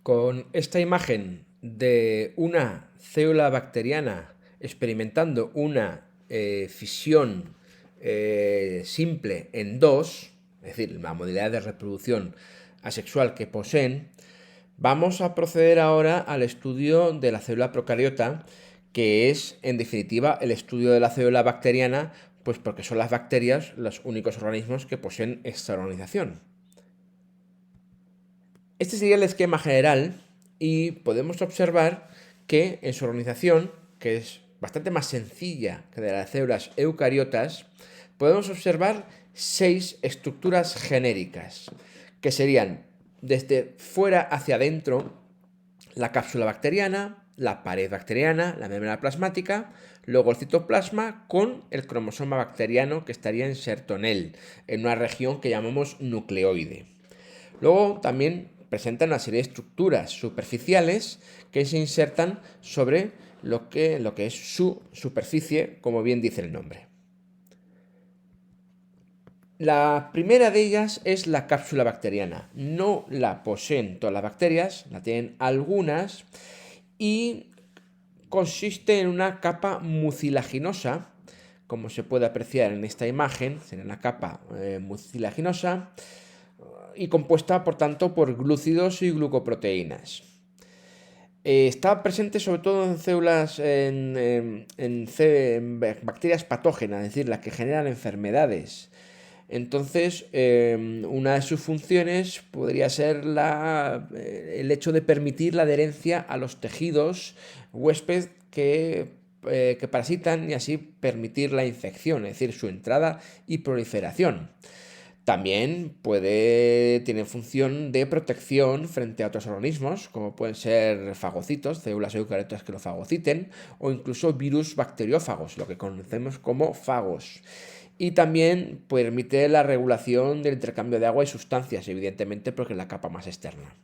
Con esta imagen de una célula bacteriana experimentando una fisión simple en dos, es decir, la modalidad de reproducción asexual que poseen, vamos a proceder ahora al estudio de la célula procariota, que es, en definitiva, el estudio de la célula bacteriana, pues porque son las bacterias los únicos organismos que poseen esta organización. Este sería el esquema general y podemos observar que en su organización, que es bastante más sencilla que de las células eucariotas, podemos observar 6 estructuras genéricas, que serían desde fuera hacia adentro la cápsula bacteriana, la pared bacteriana, la membrana plasmática, luego el citoplasma con el cromosoma bacteriano que estaría inserto en él, en una región que llamamos nucleoide. Luego también presentan una serie de estructuras superficiales que se insertan sobre lo que es su superficie, como bien dice el nombre. La primera de ellas es la cápsula bacteriana. No la poseen todas las bacterias, la tienen algunas y consiste en una capa mucilaginosa, como se puede apreciar en esta imagen, en una capa mucilaginosa y compuesta, por tanto, por glúcidos y glucoproteínas. Está presente sobre todo en células, en bacterias patógenas, es decir, las que generan enfermedades. Entonces, una de sus funciones podría ser el hecho de permitir la adherencia a los tejidos huésped que parasitan y así permitir la infección, es decir, su entrada y proliferación. También tiene función de protección frente a otros organismos, como pueden ser fagocitos, células eucariotas que lo fagociten, o incluso virus bacteriófagos, lo que conocemos como fagos. Y también permite la regulación del intercambio de agua y sustancias, evidentemente porque es la capa más externa.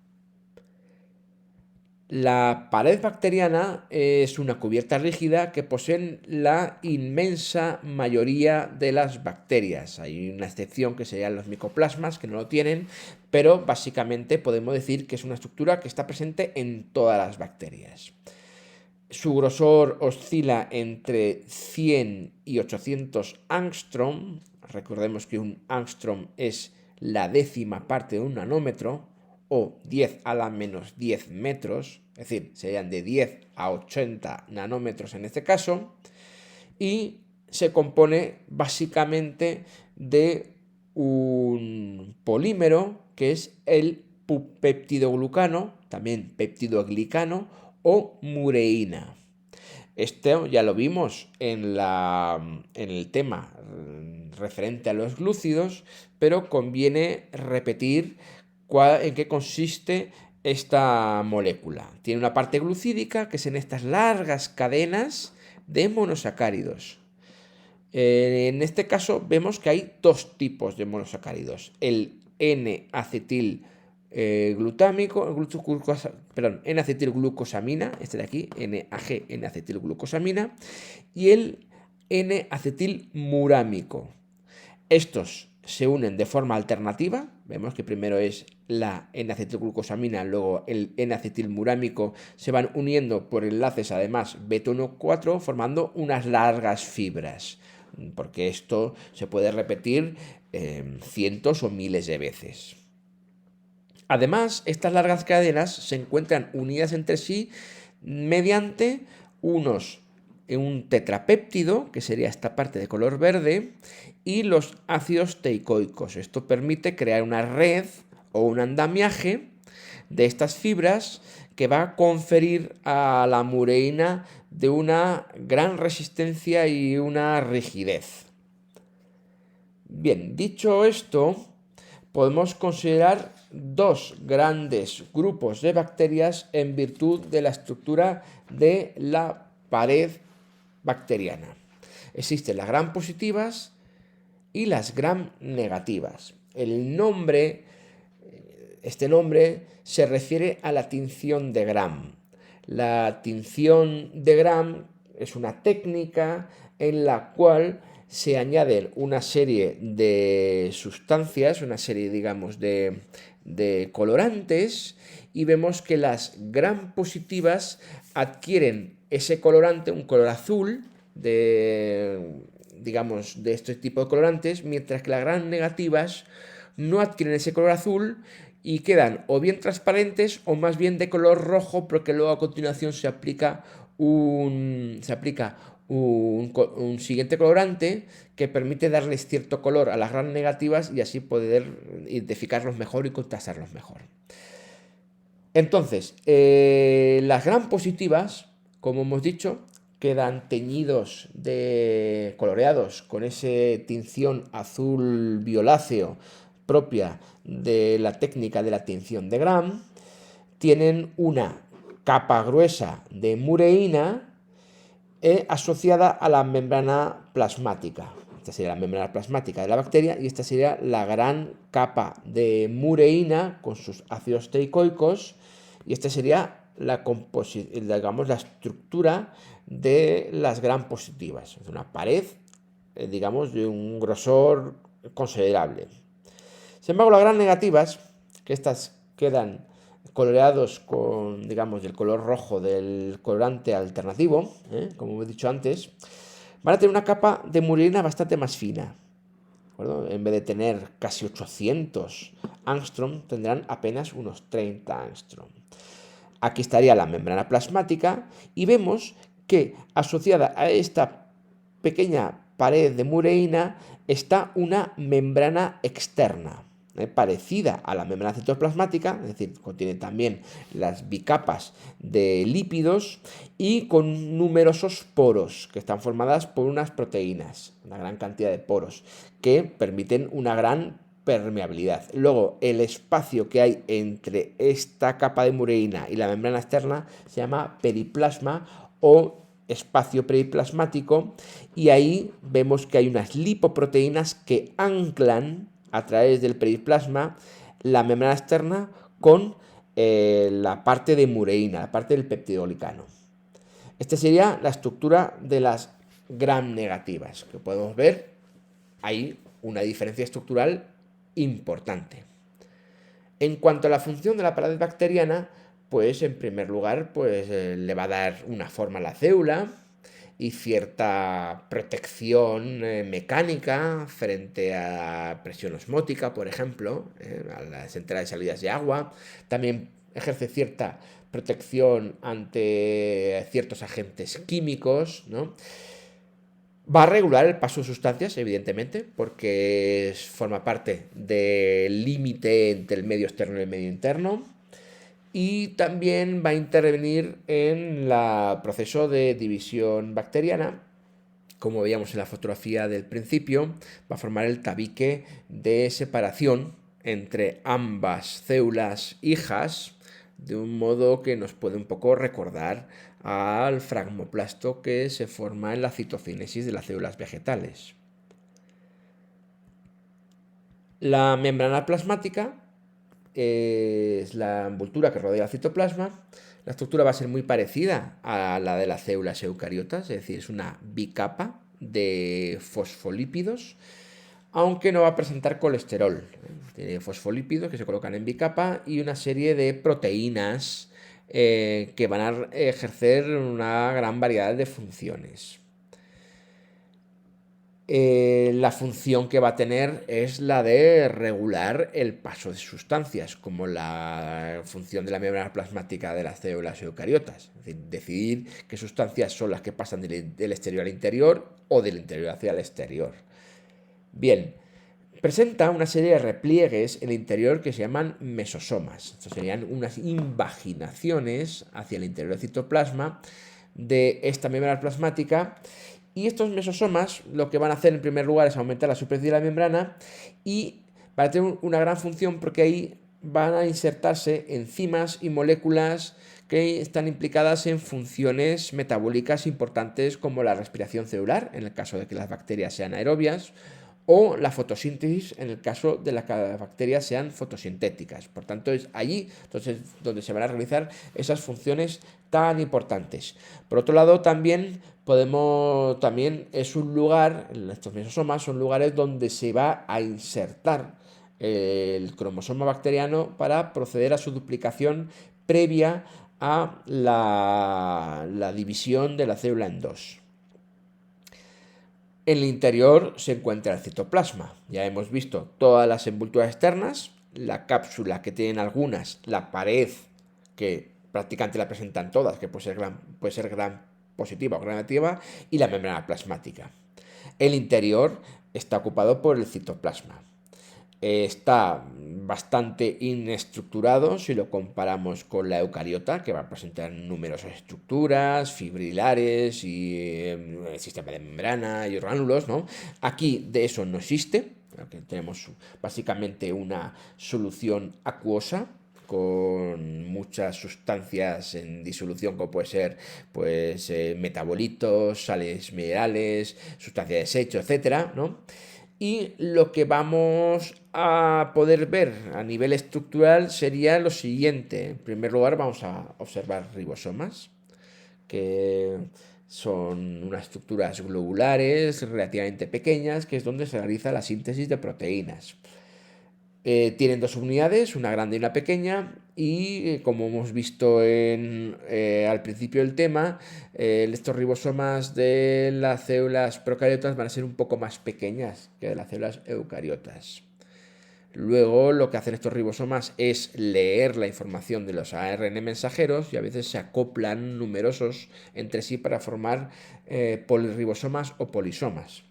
La pared bacteriana es una cubierta rígida que poseen la inmensa mayoría de las bacterias. Hay una excepción que serían los micoplasmas, que no lo tienen, pero básicamente podemos decir que es una estructura que está presente en todas las bacterias. Su grosor oscila entre 100 y 800 angstrom. Recordemos que un angstrom es la décima parte de un nanómetro, o 10 a la menos 10 metros, es decir, serían de 10 a 80 nanómetros en este caso, y se compone básicamente de un polímero que es el peptidoglucano, también peptidoglicano o mureína. Esto ya lo vimos en el tema referente a los glúcidos, pero conviene repetir en qué consiste esta molécula. Tiene una parte glucídica, que es en estas largas cadenas de monosacáridos. En este caso vemos que hay dos tipos de monosacáridos. El N-acetil N-acetilglucosamina, este de aquí, NAG, N-acetilglucosamina, y el N-acetilmurámico. Estos se unen de forma alternativa. Vemos que primero es la N-acetilglucosamina, luego el N-acetilmurámico, se van uniendo por enlaces además beta-1,4 formando unas largas fibras, porque esto se puede repetir cientos o miles de veces. Además, estas largas cadenas se encuentran unidas entre sí mediante un tetrapéptido, que sería esta parte de color verde, y los ácidos teicoicos. Esto permite crear una red o un andamiaje de estas fibras que va a conferir a la mureína de una gran resistencia y una rigidez. Bien, dicho esto, podemos considerar dos grandes grupos de bacterias en virtud de la estructura de la pared bacteriana. Existen las gram positivas y las gram negativas. Este nombre se refiere a la tinción de Gram. La tinción de Gram es una técnica en la cual se añaden una serie de sustancias, una serie, digamos, de colorantes, y vemos que las gram positivas adquieren ese colorante, un color azul, digamos, de este tipo de colorantes, mientras que las gram negativas no adquieren ese color azul y quedan o bien transparentes o más bien de color rojo, porque luego a continuación se aplica un siguiente colorante que permite darles cierto color a las gram negativas y así poder identificarlos mejor y contrastarlos mejor. Entonces, las gram positivas, como hemos dicho, quedan teñidos coloreados con esa tinción azul violáceo propia de la técnica de la tinción de Gram. Tienen una capa gruesa de mureína asociada a la membrana plasmática. Esta sería la membrana plasmática de la bacteria y esta sería la gran capa de mureína con sus ácidos teicoicos, y esta sería digamos, la estructura de las gram positivas. Es una pared, digamos, de un grosor considerable. Sin embargo, las gram negativas, que estas quedan coloreados con, digamos, el color rojo del colorante alternativo, como he dicho antes, van a tener una capa de mureína bastante más fina. ¿De acuerdo? En vez de tener casi 800 angstrom, tendrán apenas unos 30 angstrom. Aquí estaría la membrana plasmática y vemos que asociada a esta pequeña pared de mureína está una membrana externa, parecida a la membrana citoplasmática, es decir, contiene también las bicapas de lípidos y con numerosos poros que están formadas por unas proteínas, una gran cantidad de poros que permiten una gran permeabilidad. Luego, el espacio que hay entre esta capa de mureína y la membrana externa se llama periplasma o espacio periplasmático, y ahí vemos que hay unas lipoproteínas que anclan a través del periplasma la membrana externa con la parte de mureína, la parte del peptidoglicano. Esta sería la estructura de las gram negativas, que podemos ver hay una diferencia estructural importante. En cuanto a la función de la pared bacteriana, pues en primer lugar pues, le va a dar una forma a la célula y cierta protección mecánica frente a presión osmótica, por ejemplo, a las entradas y salidas de agua. También ejerce cierta protección ante ciertos agentes químicos, ¿no? Va a regular el paso de sustancias, evidentemente, porque forma parte del límite entre el medio externo y el medio interno. Y también va a intervenir en el proceso de división bacteriana. Como veíamos en la fotografía del principio, va a formar el tabique de separación entre ambas células hijas, de un modo que nos puede un poco recordar al fragmoplasto que se forma en la citocinesis de las células vegetales. La membrana plasmática es la envoltura que rodea el citoplasma. La estructura va a ser muy parecida a la de las células eucariotas, es decir, es una bicapa de fosfolípidos, aunque no va a presentar colesterol. Tiene fosfolípidos que se colocan en bicapa y una serie de proteínas que van a ejercer una gran variedad de funciones. La función que va a tener es la de regular el paso de sustancias, como la función de la membrana plasmática de las células eucariotas. Es decir, decidir qué sustancias son las que pasan del exterior al interior o del interior hacia el exterior. Bien, presenta una serie de repliegues en el interior que se llaman mesosomas. Estos serían unas invaginaciones hacia el interior del citoplasma de esta membrana plasmática. Y estos mesosomas lo que van a hacer en primer lugar es aumentar la superficie de la membrana y van a tener una gran función porque ahí van a insertarse enzimas y moléculas que están implicadas en funciones metabólicas importantes como la respiración celular, en el caso de que las bacterias sean aerobias, o la fotosíntesis en el caso de que las bacterias sean fotosintéticas. Por tanto, es allí entonces, donde se van a realizar esas funciones tan importantes. Por otro lado, también es un lugar, estos mesosomas son lugares donde se va a insertar el cromosoma bacteriano para proceder a su duplicación previa a la división de la célula en dos. En el interior se encuentra el citoplasma. Ya hemos visto todas las envolturas externas, la cápsula que tienen algunas, la pared que prácticamente la presentan todas, que puede ser gran positiva o gran negativa, y la membrana plasmática. El interior está ocupado por el citoplasma. Está bastante inestructurado si lo comparamos con la eucariota, que va a presentar numerosas estructuras, fibrilares y sistema de membrana y orgánulos, ¿no? Aquí de eso no existe. Aquí tenemos básicamente una solución acuosa con muchas sustancias en disolución, como puede ser pues, metabolitos, sales minerales, sustancias de desecho, etcétera, ¿no? Y lo que vamos a poder ver a nivel estructural sería lo siguiente. En primer lugar, vamos a observar ribosomas, que son unas estructuras globulares relativamente pequeñas, que es donde se realiza la síntesis de proteínas. Tienen dos unidades, una grande y una pequeña, y como hemos visto al principio del tema, estos ribosomas de las células procariotas van a ser un poco más pequeñas que de las células eucariotas. Luego lo que hacen estos ribosomas es leer la información de los ARN mensajeros y a veces se acoplan numerosos entre sí para formar polirribosomas o polisomas.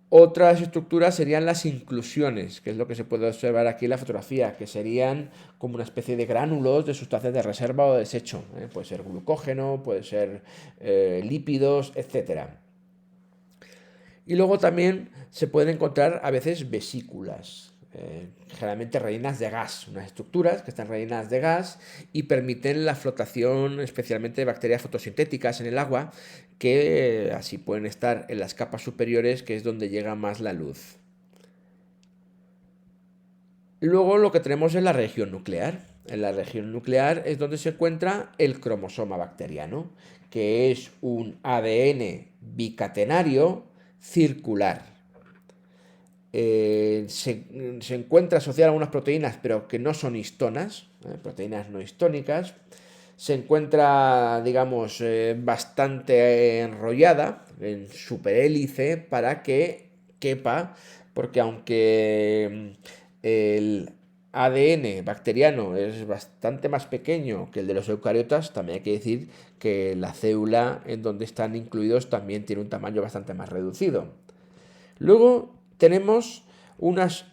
Otras estructuras serían las inclusiones, que es lo que se puede observar aquí en la fotografía, que serían como una especie de gránulos de sustancias de reserva o de desecho. Puede ser glucógeno, puede ser lípidos, etc. Y luego también se pueden encontrar a veces vesículas, generalmente rellenas de gas, unas estructuras que están rellenas de gas y permiten la flotación especialmente de bacterias fotosintéticas en el agua, que así pueden estar en las capas superiores, que es donde llega más la luz. Luego lo que tenemos es la región nuclear. En la región nuclear es donde se encuentra el cromosoma bacteriano, que es un ADN bicatenario circular. Se encuentra asociada a algunas proteínas, pero que no son histonas, proteínas no histónicas. Se encuentra, digamos, bastante enrollada en superhélice para que quepa, porque aunque el ADN bacteriano es bastante más pequeño que el de los eucariotas, también hay que decir que la célula en donde están incluidos también tiene un tamaño bastante más reducido. Luego tenemos unos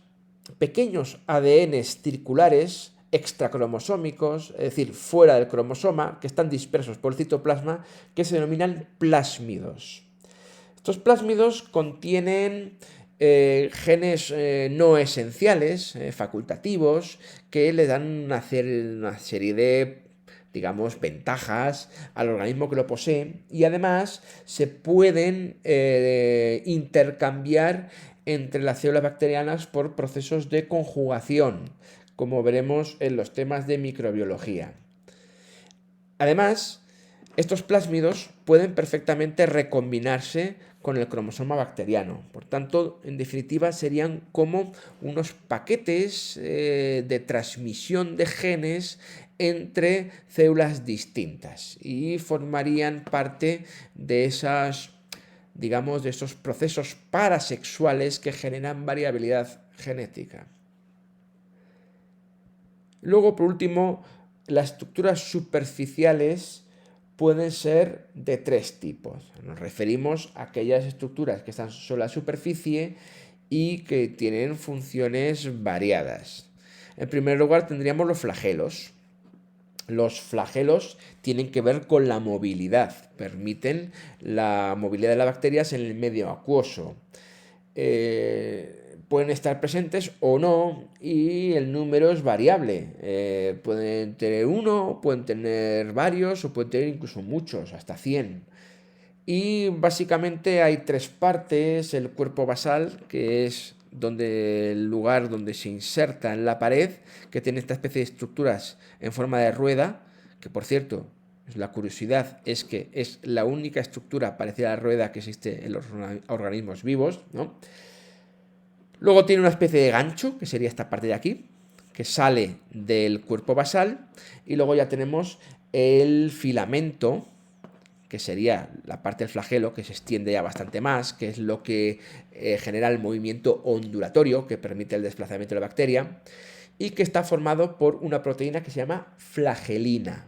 pequeños ADNs circulares extracromosómicos, es decir, fuera del cromosoma, que están dispersos por el citoplasma, que se denominan plásmidos. Estos plásmidos contienen genes no esenciales, facultativos, que le dan una serie de, digamos, ventajas al organismo que lo posee, y además se pueden intercambiar entre las células bacterianas por procesos de conjugación, como veremos en los temas de microbiología. Además, estos plásmidos pueden perfectamente recombinarse con el cromosoma bacteriano. Por tanto, en definitiva, serían como unos paquetes de transmisión de genes entre células distintas y formarían parte de esas, digamos, de esos procesos parasexuales que generan variabilidad genética. Luego, por último, las estructuras superficiales pueden ser de tres tipos. Nos referimos a aquellas estructuras que están sobre la superficie y que tienen funciones variadas. En primer lugar, tendríamos los flagelos. Los flagelos tienen que ver con la movilidad, permiten la movilidad de las bacterias en el medio acuoso. Pueden estar presentes o no y el número es variable. Pueden tener uno, pueden tener varios o pueden tener incluso muchos, hasta 100. Y básicamente hay tres partes: el cuerpo basal, que es el lugar donde se inserta en la pared, que tiene esta especie de estructuras en forma de rueda, que por cierto, la curiosidad es que es la única estructura parecida a la rueda que existe en los organismos vivos, ¿no? Luego tiene una especie de gancho, que sería esta parte de aquí, que sale del cuerpo basal, y luego ya tenemos el filamento, que sería la parte del flagelo, que se extiende ya bastante más, que es lo que genera el movimiento ondulatorio que permite el desplazamiento de la bacteria, y que está formado por una proteína que se llama flagelina.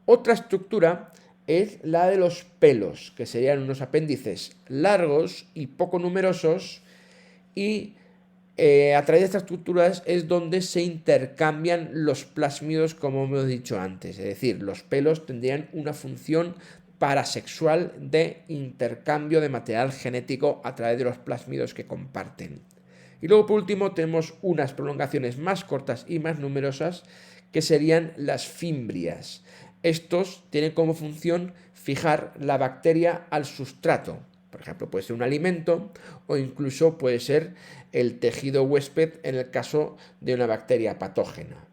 Otra estructura es la de los pelos, que serían unos apéndices largos y poco numerosos, y a través de estas estructuras es donde se intercambian los plásmidos, como hemos dicho antes. Es decir, los pelos tendrían una función parasexual de intercambio de material genético a través de los plásmidos que comparten. Y luego, por último, tenemos unas prolongaciones más cortas y más numerosas, que serían las fimbrias. Estos tienen como función fijar la bacteria al sustrato. Por ejemplo, puede ser un alimento o incluso puede ser el tejido huésped en el caso de una bacteria patógena.